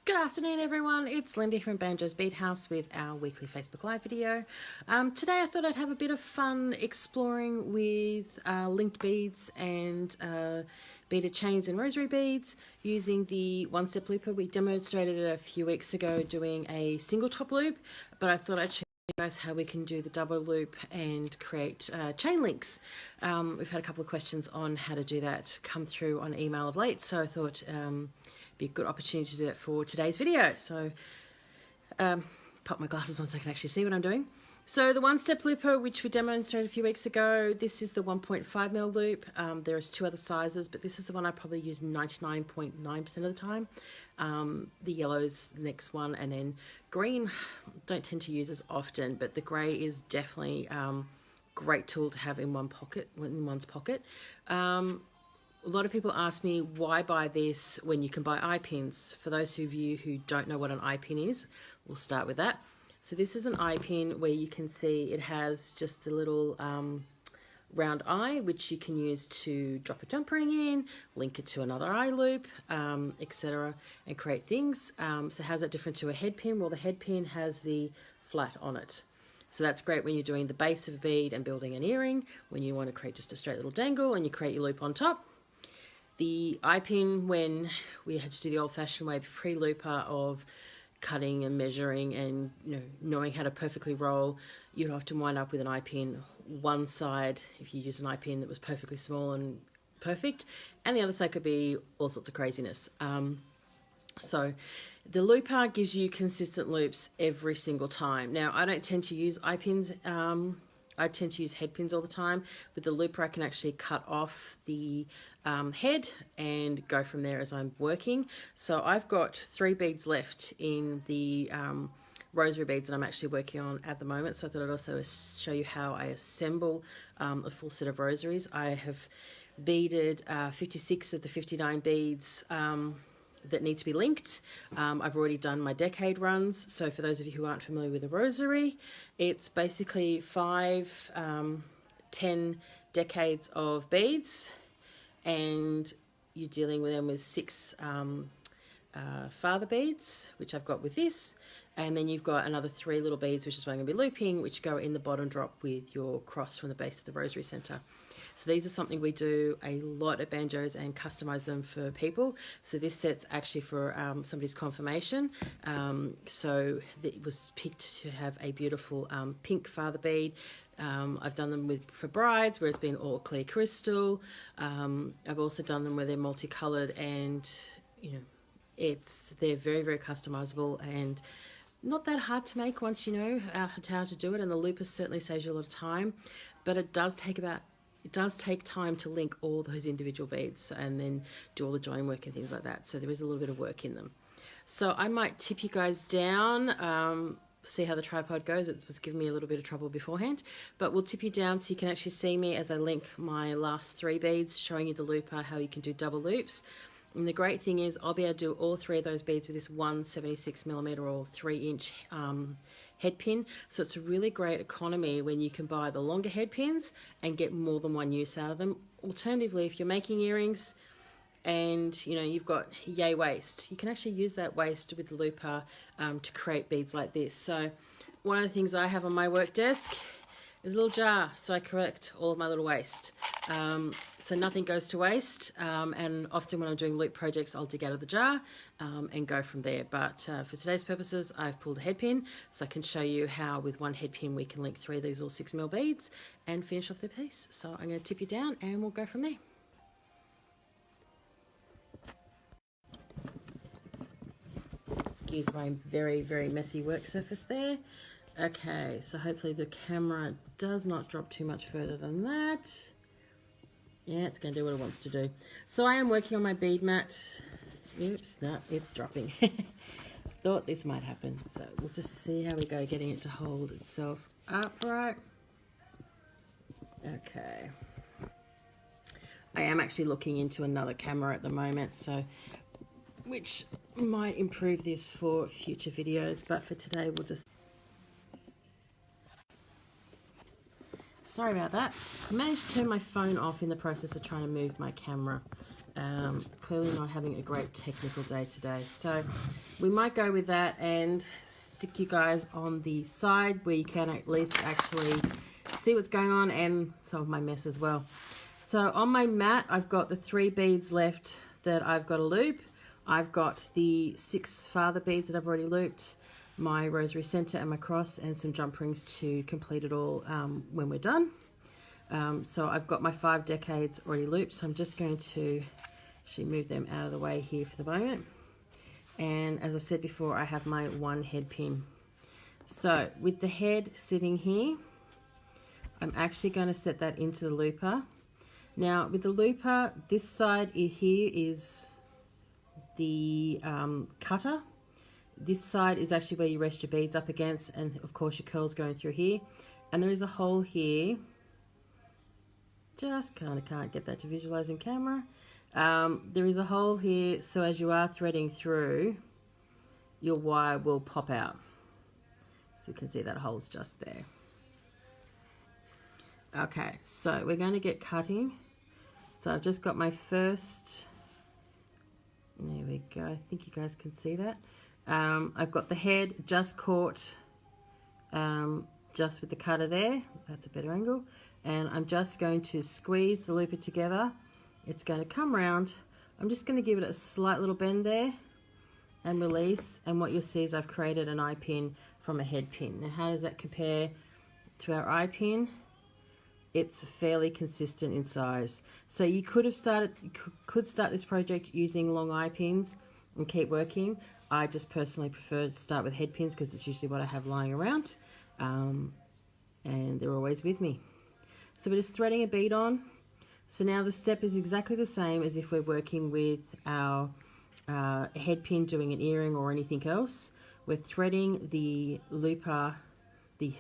Good afternoon everyone, it's Lynda from Banjo's Bead House with our weekly Facebook Live video. Today I thought I'd have a bit of fun exploring with linked beads and beaded chains and rosary beads using the one-step looper. We demonstrated it a few weeks ago doing a single top loop, but I thought I'd show you guys how we can do the double loop and create chain links. We've had a couple of questions on how to do that come through on email of late, so I thought be a good opportunity to do that for today's video. So pop my glasses on so I can actually see what I'm doing. So the one-step looper, which we demonstrated a few weeks ago, this is the 1.5mm loop. There's two other sizes, but this is the one I probably use 99.9% of the time. The yellow is the next one, and then green don't tend to use as often, but the grey is definitely great tool to have in one's pocket. A lot of people ask me why buy this when you can buy eye pins. For those of you who don't know what an eye pin is, we'll start with that. So this is an eye pin where you can see it has just the little round eye, which you can use to drop a jump ring in, link it to another eye loop, etc., and create things. So how's that different to a head pin? Well, the head pin has the flat on it. So that's great when you're doing the base of a bead and building an earring, when you want to create just a straight little dangle and you create your loop on top. The eye pin, when we had to do the old-fashioned way pre-looper of cutting and measuring and knowing how to perfectly roll, you'd often wind up with an eye pin one side, if you use an eye pin that was perfectly small and perfect, and the other side could be all sorts of craziness. So the looper gives you consistent loops every single time. Now, I don't tend to use eye pins. I tend to use head pins all the time. With the looper, I can actually cut off the head and go from there as I'm working. So I've got 3 beads left in the rosary beads that I'm actually working on at the moment. So I thought I'd also show you how I assemble a full set of rosaries. I have beaded 56 of the 59 beads that need to be linked. I've already done my decade runs. So for those of you who aren't familiar with a rosary, it's basically 5, 10 decades of beads, and you're dealing with them with 6 father beads, which I've got with this, and then you've got another 3 little beads, which is what I'm going to be looping, which go in the bottom drop with your cross from the base of the rosary center. So these are something we do a lot at Banjo's and customize them for people. So this set's actually for somebody's confirmation. So it was picked to have a beautiful pink father bead. I've done them for brides where it's been all clear crystal. I've also done them where they're multicolored, and they're very, very customizable and not that hard to make once you know how to do it. And the looper certainly saves you a lot of time, but it does take time to link all those individual beads and then do all the join work and things like that. So there is a little bit of work in them. So I might tip you guys down, see how the tripod goes. It was giving me a little bit of trouble beforehand, but we'll tip you down so you can actually see me as I link my last 3 beads, showing you the looper, how you can do double loops. And the great thing is I'll be able to do all 3 of those beads with this 176mm or 3-inch head pin. So it's a really great economy when you can buy the longer head pins and get more than one use out of them. Alternatively, if you're making earrings and you've got yay waist, you can actually use that waist with the looper to create beads like this. So one of the things I have on my work desk is a little jar, so I collect all of my little waste. So nothing goes to waste, and often when I'm doing loop projects, I'll dig out of the jar and go from there. But for today's purposes, I've pulled a head pin, so I can show you how with one head pin we can link 3 of these little 6mm beads and finish off the piece. So I'm going to tip you down and we'll go from there. Excuse my very, very messy work surface there. Okay, so hopefully the camera does not drop too much further than that. Yeah, it's going to do what it wants to do. So I am working on my bead mat. Oops, no, it's dropping. Thought this might happen. So we'll just see how we go getting it to hold itself upright. Okay. I am actually looking into another camera at the moment, so which might improve this for future videos, but for today we'll just... Sorry about that. I managed to turn my phone off in the process of trying to move my camera. Clearly not having a great technical day today. So we might go with that and stick you guys on the side where you can at least actually see what's going on and some of my mess as well. So on my mat, I've got the 3 beads left that I've got to loop. I've got the 6 father beads that I've already looped, my rosary center and my cross, and some jump rings to complete it all when we're done. So I've got my 5 decades already looped, so I'm just going to actually move them out of the way here for the moment. And as I said before, I have my 1 head pin. So with the head sitting here, I'm actually going to set that into the looper. Now with the looper, this side here is the cutter. This side is actually where you rest your beads up against, and of course your curl's going through here. And there is a hole here. Just kind of can't get that to visualize in camera. There is a hole here, so as you are threading through, your wire will pop out. So you can see that hole's just there. Okay, so we're going to get cutting. So I've just got my first, there we go, I think you guys can see that. I've got the head just caught just with the cutter there. That's a better angle. And I'm just going to squeeze the looper together. It's going to come round. I'm just going to give it a slight little bend there and release. And what you'll see is I've created an eye pin from a head pin. Now how does that compare to our eye pin? It's fairly consistent in size. So you could start this project using long eye pins and keep working. I just personally prefer to start with head pins because it's usually what I have lying around, and they're always with me. So we're just threading a bead on. So now the step is exactly the same as if we're working with our head pin doing an earring or anything else. We're threading the looper, the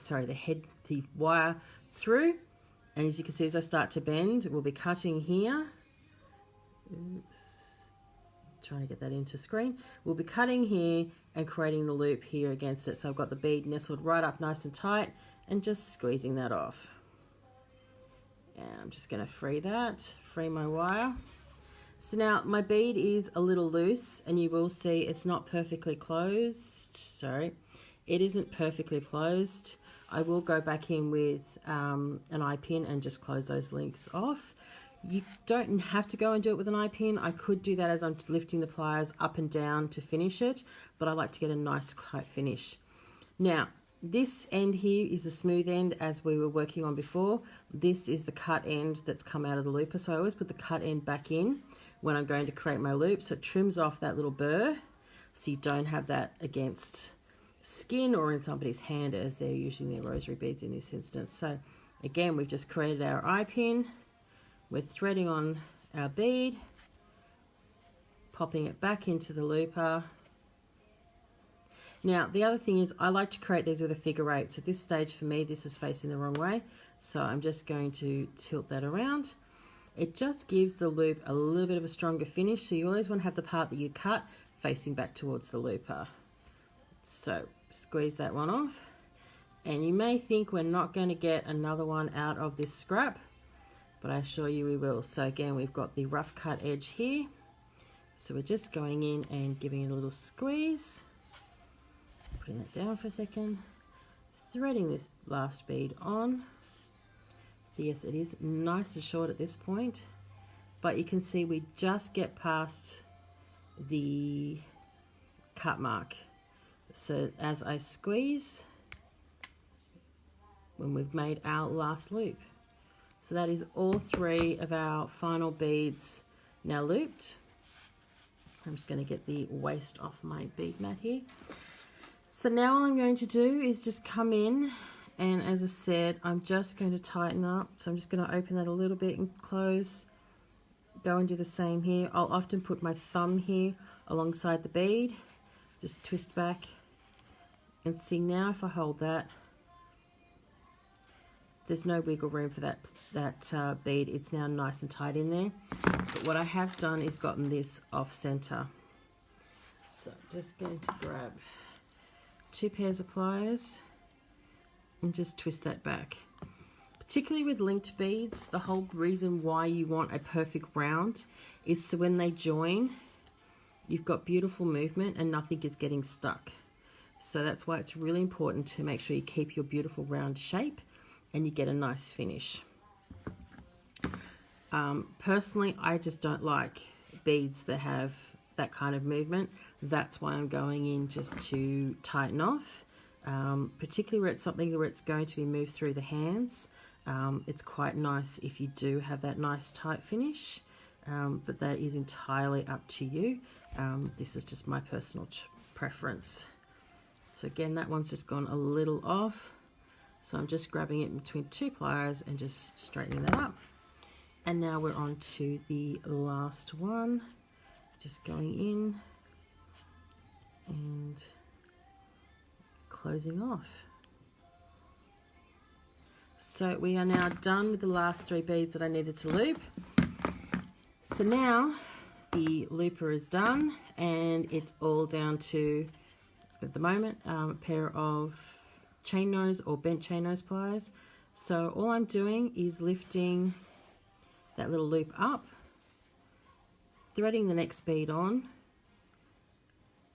wire through. And as you can see, as I start to bend, we'll be cutting here. Oops. Trying to get that into screen. We'll be cutting here and creating the loop here against it. So I've got the bead nestled right up nice and tight and just squeezing that off. And I'm just going to free my wire. So now my bead is a little loose and you will see it's not perfectly closed. Sorry, it isn't perfectly closed. I will go back in with an eye pin and just close those links off. You don't have to go and do it with an eye pin. I could do that as I'm lifting the pliers up and down to finish it, but I like to get a nice tight finish. Now, this end here is the smooth end as we were working on before. This is the cut end that's come out of the looper. So I always put the cut end back in when I'm going to create my loop. So it trims off that little burr so you don't have that against skin or in somebody's hand as they're using their rosary beads in this instance. So again, we've just created our eye pin. We're threading on our bead, popping it back into the looper. Now the other thing is I like to create these with a figure 8. So at this stage for me this is facing the wrong way, so I'm just going to tilt that around. It just gives the loop a little bit of a stronger finish, so you always want to have the part that you cut facing back towards the looper. So squeeze that one off, and you may think we're not going to get another one out of this scrap, but I assure you we will. So again, we've got the rough cut edge here, so we're just going in and giving it a little squeeze, putting that down for a second, threading this last bead on. So yes, it is nice and short at this point, but you can see we just get past the cut mark. So as I squeeze, when we've made our last loop. So that is all 3 of our final beads now looped. I'm just going to get the waste off my bead mat here. So now all I'm going to do is just come in, and as I said, I'm just going to tighten up. So I'm just going to open that a little bit and close. Go and do the same here. I'll often put my thumb here alongside the bead, just twist back, and see now if I hold that, there's no wiggle room for that bead. It's now nice and tight in there. But what I have done is gotten this off center. So I'm just going to grab 2 pairs of pliers and just twist that back. But Particularly with linked beads, the whole reason why you want a perfect round is so when they join, you've got beautiful movement and nothing is getting stuck. So that's why it's really important to make sure you keep your beautiful round shape and you get a nice finish. Personally, I just don't like beads that have that kind of movement. That's why I'm going in just to tighten off, particularly where it's something where it's going to be moved through the hands. It's quite nice if you do have that nice tight finish, but that is entirely up to you. This is just my personal preference. So again, that one's just gone a little off. So I'm just grabbing it between 2 pliers and just straightening that up. And now we're on to the last one. Just going in and closing off. So we are now done with the last 3 beads that I needed to loop. So now the looper is done and it's all down to, at the moment, a pair of chain nose or bent chain nose pliers. So all I'm doing is lifting that little loop up, threading the next bead on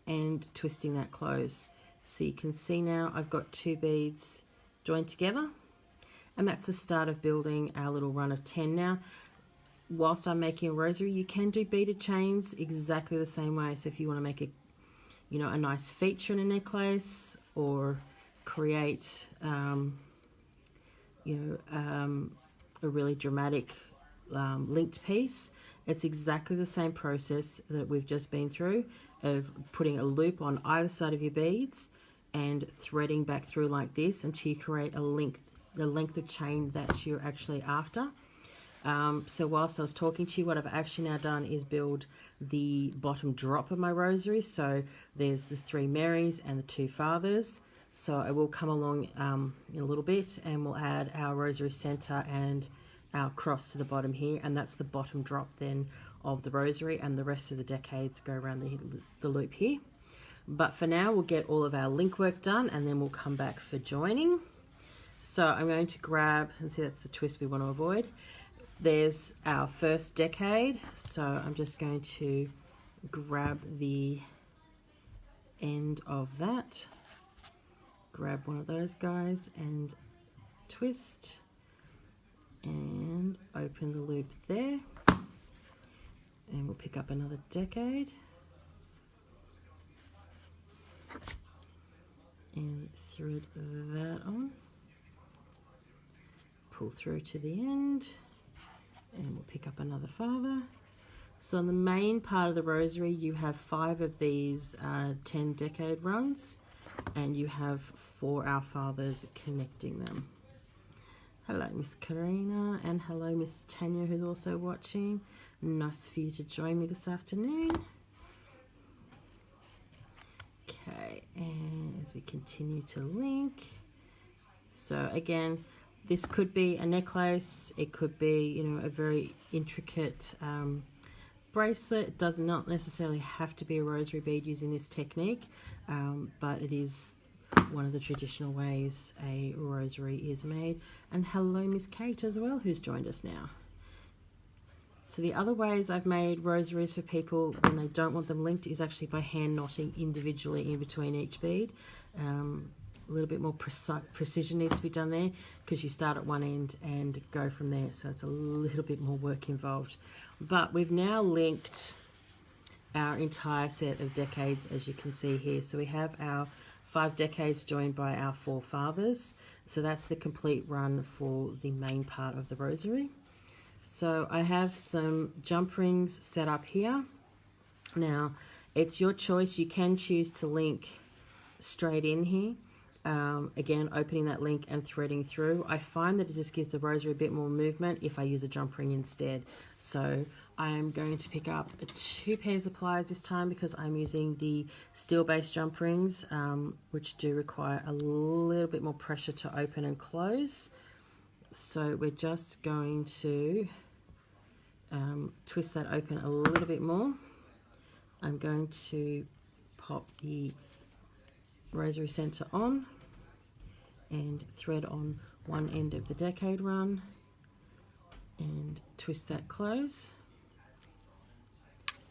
and twisting that close. So you can see now I've got 2 beads joined together, and that's the start of building our little run of 10. Now, whilst I'm making a rosary, you can do beaded chains exactly the same way. So if you want to make a, you know, a nice feature in a necklace, or create, a really dramatic linked piece, it's exactly the same process that we've just been through, of putting a loop on either side of your beads and threading back through like this until you create the length of chain that you're actually after. So whilst I was talking to you, what I've actually now done is build the bottom drop of my rosary. So there's the 3 Marys and the 2 Fathers. So I will come along in a little bit and we'll add our rosary center and our cross to the bottom here, and that's the bottom drop then of the rosary, and the rest of the decades go around the loop here. But for now, we'll get all of our link work done and then we'll come back for joining. So I'm going to grab, and see that's the twist we want to avoid. There's our first decade, so I'm just going to grab the end of that, grab one of those guys and twist and open the loop there, and we'll pick up another decade and thread that on, pull through to the end, and we'll pick up another Father. So on the main part of the rosary, you have 5 of these 10 decade runs, and you have 4 Our Fathers connecting them. Hello, Miss Karina, and hello, Miss Tanya, who's also watching. Nice for you to join me this afternoon. Okay, and as we continue to link, so again, this could be a necklace, it could be, you know, a very intricate bracelet. It does not necessarily have to be a rosary bead using this technique, but it is one of the traditional ways a rosary is made. And hello, Miss Kate as well, who's joined us now. So the other ways I've made rosaries for people when they don't want them linked is actually by hand knotting individually in between each bead. A little bit more precision needs to be done there, because you start at one end and go from there, so it's a little bit more work involved. But we've now linked our entire set of decades, as you can see here. So we have our 5 decades joined by our 4 Fathers. So that's the complete run for the main part of the rosary. So I have some jump rings set up here. Now, it's your choice. You can choose to link straight in here. Again, opening that link and threading through. I find that it just gives the rosary a bit more movement if I use a jump ring instead. So I am going to pick up 2 pairs of pliers this time, because I'm using the steel-based jump rings, which do require a little bit more pressure to open and close. So we're just going to twist that open a little bit more. I'm going to pop the rosary center on and thread on one end of the decade run and twist that close,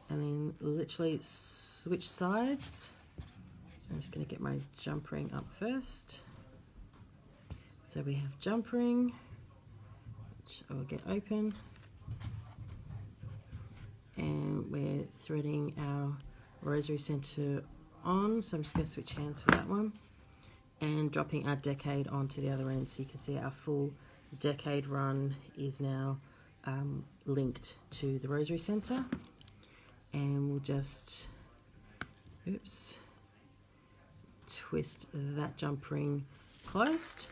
and then literally switch sides. I'm just going to get my jump ring up first. So we have jump ring, which I will get open, and we're threading our rosary center on, so I'm just going to switch hands for that one, and dropping our decade onto the other end, so you can see our full decade run is now linked to the rosary center. And we'll just twist that jump ring closed.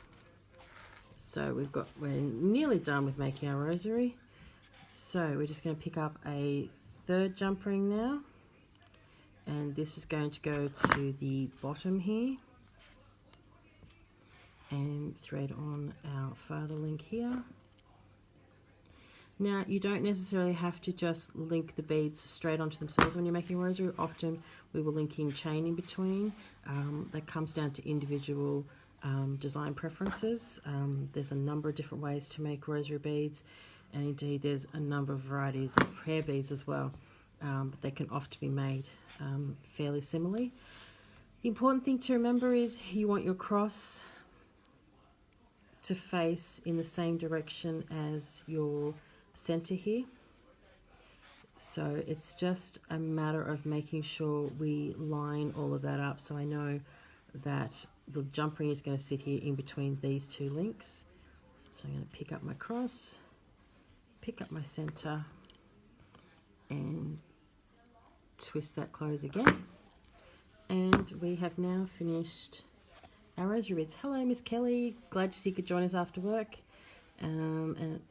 So we're nearly done with making our rosary. So we're just going to pick up a third jump ring now, and this is going to go to the bottom here, and thread on our farther link here. Now, you don't necessarily have to just link the beads straight onto themselves when you're making a rosary. Often we will link in chain in between. That comes down to individual design preferences. There's a number of different ways to make rosary beads, and indeed there's a number of varieties of prayer beads as well, but they can often be made fairly similarly. The important thing to remember is you want your cross to face in the same direction as your center here. So it's just a matter of making sure we line all of that up. So I know that the jump ring is going to sit here in between these two links. So I'm going to pick up my cross, pick up my center, and twist that close again. And we have now finished our rosary beads. Hello, Miss Kelly. Glad you could join us after work. And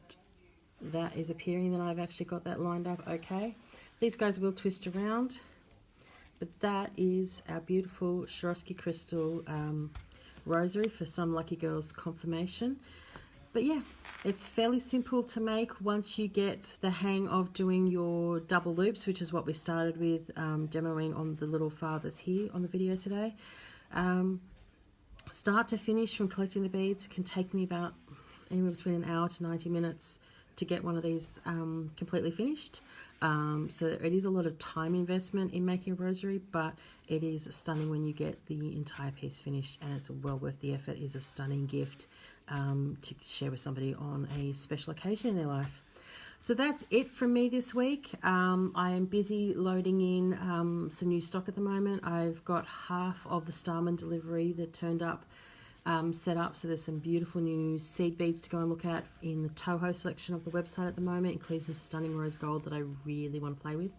that is appearing that I've actually got that lined up okay. These guys will twist around, but that is our beautiful Swarovski crystal rosary for some lucky girls confirmation. But yeah, it's fairly simple to make once you get the hang of doing your double loops, which is what we started with demoing on the little fathers here on the video today. Start to finish from collecting the beads can take me about anywhere between an hour to 90 minutes to get one of these completely finished. So it is a lot of time investment in making a rosary, but it is stunning when you get the entire piece finished, and it's well worth the effort. It is a stunning gift to share with somebody on a special occasion in their life. So that's it from me this week. I am busy loading in some new stock at the moment. I've got half of the Starman delivery that turned up set up, so there's some beautiful new seed beads to go and look at in the Toho section of the website at the moment, including some stunning rose gold that I really want to play with.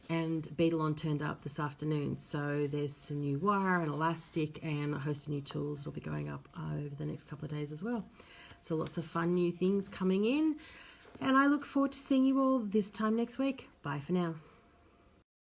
And Beaded turned up this afternoon, so there's some new wire and elastic and a host of new tools that will be going up over the next couple of days as well. So lots of fun new things coming in, and I look forward to seeing you all this time next week. Bye for now.